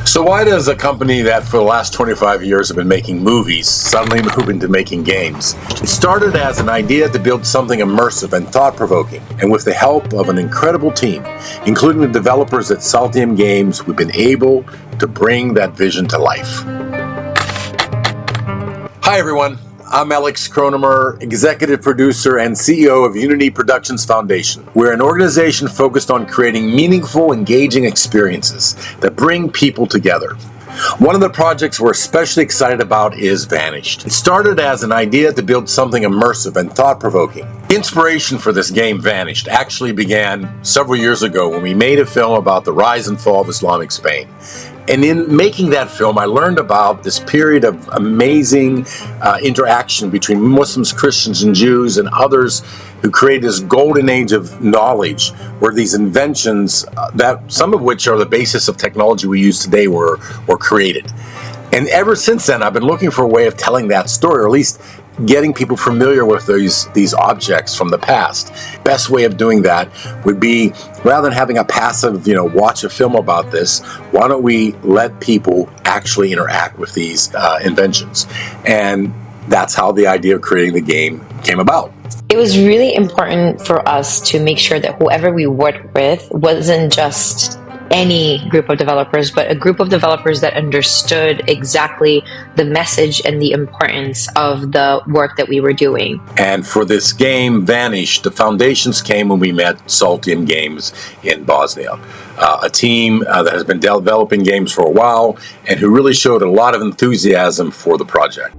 So why does a company that for the last 25 years have been making movies suddenly move into making games? It started as an idea to build something immersive and thought-provoking, and with the help of an incredible team, including the developers at Saltium Games, we've been able to bring that vision to life. Hi everyone, I'm Alex Kronemer, executive producer and CEO of Unity Productions Foundation. We're an organization focused on creating meaningful, engaging experiences that bring people together. One of the projects we're especially excited about is Vanished. It started as an idea to build something immersive and thought-provoking. The inspiration for this game, Vanished, actually began several years ago when we made a film about the rise and fall of Islamic Spain. And in making that film, I learned about this period of amazing interaction between Muslims, Christians, and Jews and others who created this golden age of knowledge, where these inventions, that some of which are the basis of technology we use today, were created. And ever since then, I've been looking for a way of telling that story, or at least getting people familiar with these objects from the past. Best way of doing that would be, rather than having a passive, watch a film about this, why don't we let people actually interact with these inventions? And that's how the idea of creating the game came about. It was really important for us to make sure that whoever we worked with wasn't just any group of developers, but a group of developers that understood exactly the message and the importance of the work that we were doing. And for this game, Vanished, the foundations came when we met Saltium Games in Bosnia, a team that has been developing games for a while and who really showed a lot of enthusiasm for the project.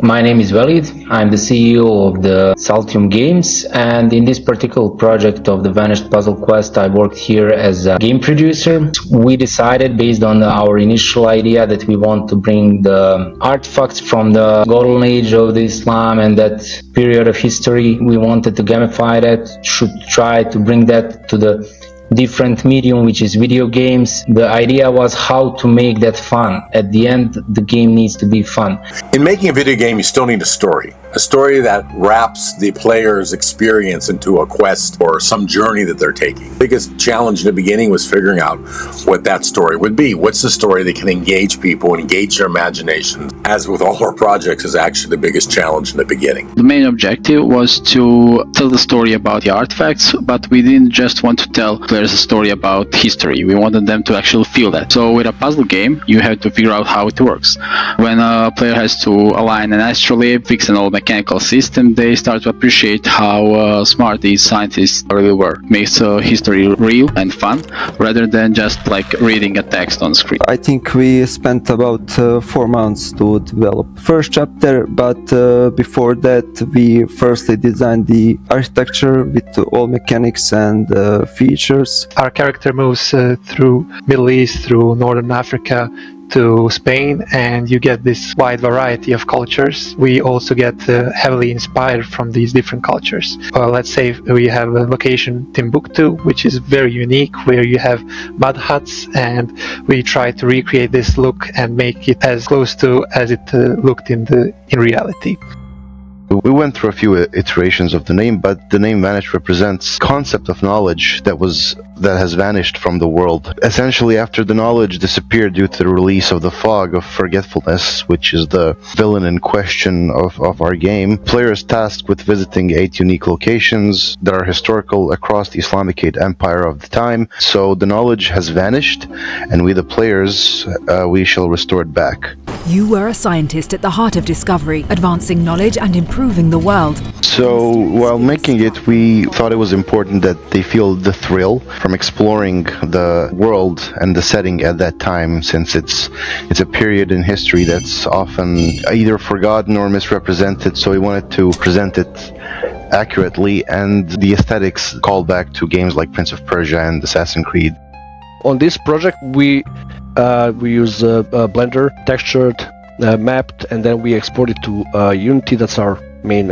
My name is Walid. I'm the CEO of the Saltium Games, and in this particular project of the Vanished Puzzle Quest, I worked here as a game producer. We decided, based on our initial idea, that we want to bring the artifacts from the Golden Age of the Islam and that period of history. We wanted to gamify that, should try to bring that to the different medium, which is video games. The idea was how to make that fun. At the end, the game needs to be fun. In making a video game, you still need a story that wraps the player's experience into a quest or some journey that they're taking. The biggest challenge in the beginning was figuring out what that story would be. What's the story that can engage people and engage their imagination? As with all our projects, is actually the biggest challenge in the beginning. The main objective was to tell the story about the artifacts, but we didn't just want to tell players a story about history. We wanted them to actually feel that. So with a puzzle game, you have to figure out how it works. When a player has to align an astrolabe, fix an old mechanical system, they start to appreciate how smart these scientists really were. Makes history real and fun, rather than just like reading a text on screen. I think we spent about 4 months to develop first chapter, but before that we firstly designed the architecture with all mechanics and features. Our character moves through Middle East, through Northern Africa, to Spain, and you get this wide variety of cultures. We also get heavily inspired from these different cultures. Let's say we have a location, Timbuktu, which is very unique, where you have mud huts, and we try to recreate this look and make it as close to as it looked in reality. We went through a few iterations of the name, but the name Vanished represents concept of knowledge that has vanished from the world. Essentially, after the knowledge disappeared due to the release of the fog of forgetfulness, which is the villain in question of our game, players tasked with visiting 8 unique locations that are historical across the Islamic empire of the time. So the knowledge has vanished, and we, the players, we shall restore it back. You were a scientist at the heart of discovery, advancing knowledge and improving the world. So while making it, we thought it was important that they feel the thrill from exploring the world and the setting at that time, since it's a period in history that's often either forgotten or misrepresented. So we wanted to present it accurately, and the aesthetics called back to games like Prince of Persia and Assassin's Creed. On this project, we use Blender, textured, mapped, and then we export it to Unity. That's our main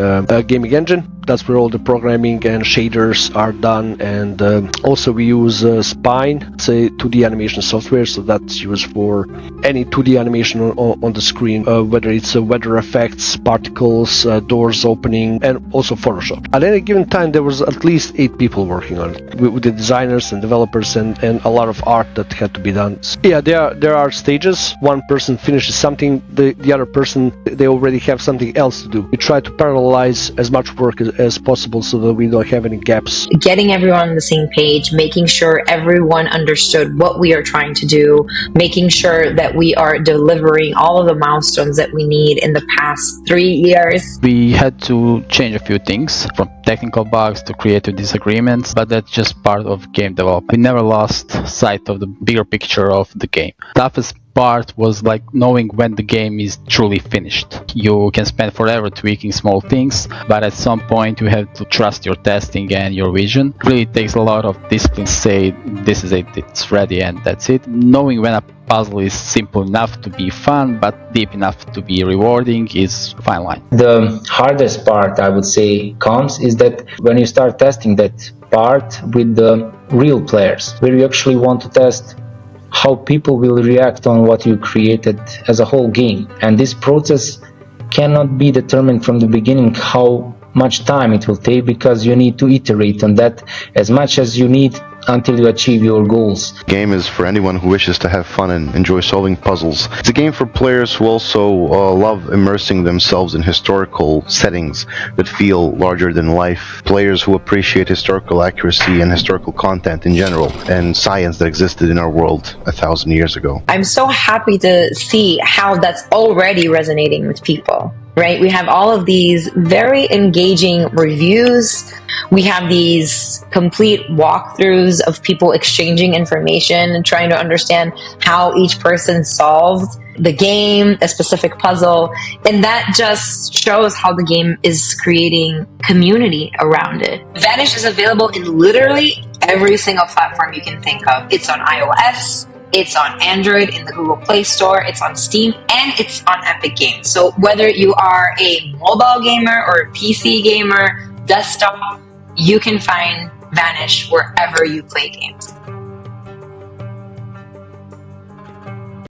gaming engine. That's where all the programming and shaders are done. And also we use Spine, say 2D animation software, so that's used for any 2D animation on the screen, whether it's weather effects, particles, doors opening, and also Photoshop. At any given time, there was at least 8 people working on it, with the designers and developers and a lot of art that had to be done. Yeah, there are stages. One person finishes something, the other person, they already have something else to do. We try to parallelize as much work as possible so that we don't have any gaps. Getting everyone on the same page, making sure everyone understood what we are trying to do, making sure that we are delivering all of the milestones that we need in the past 3 years. We had to change a few things, from technical bugs to creative disagreements, but that's just part of game development. We never lost sight of the bigger picture of the game. Toughest part was like knowing when the game is truly finished. You can spend forever tweaking small things, but at some point you have to trust your testing and your vision. It really takes a lot of discipline to say this is it, it's ready and that's it. Knowing when a puzzle is simple enough to be fun but deep enough to be rewarding is a fine line. The hardest part, I would say, comes is that when you start testing that part with the real players, where you actually want to test how people will react on what you created as a whole game. And this process cannot be determined from the beginning how much time it will take, because you need to iterate on that as much as you need until you achieve your goals. The game is for anyone who wishes to have fun and enjoy solving puzzles. It's a game for players who also love immersing themselves in historical settings that feel larger than life. Players who appreciate historical accuracy and historical content in general, and science that existed in our world 1,000 years ago. I'm so happy to see how that's already resonating with people. Right? We have all of these very engaging reviews. We have these complete walkthroughs of people exchanging information and trying to understand how each person solved the game, a specific puzzle. And that just shows how the game is creating community around it. Vanish is available in literally every single platform you can think of. It's on iOS, it's on Android in the Google Play Store, it's on Steam, and it's on Epic Games. So whether you are a mobile gamer or a PC gamer, desktop, you can find Vanish wherever you play games.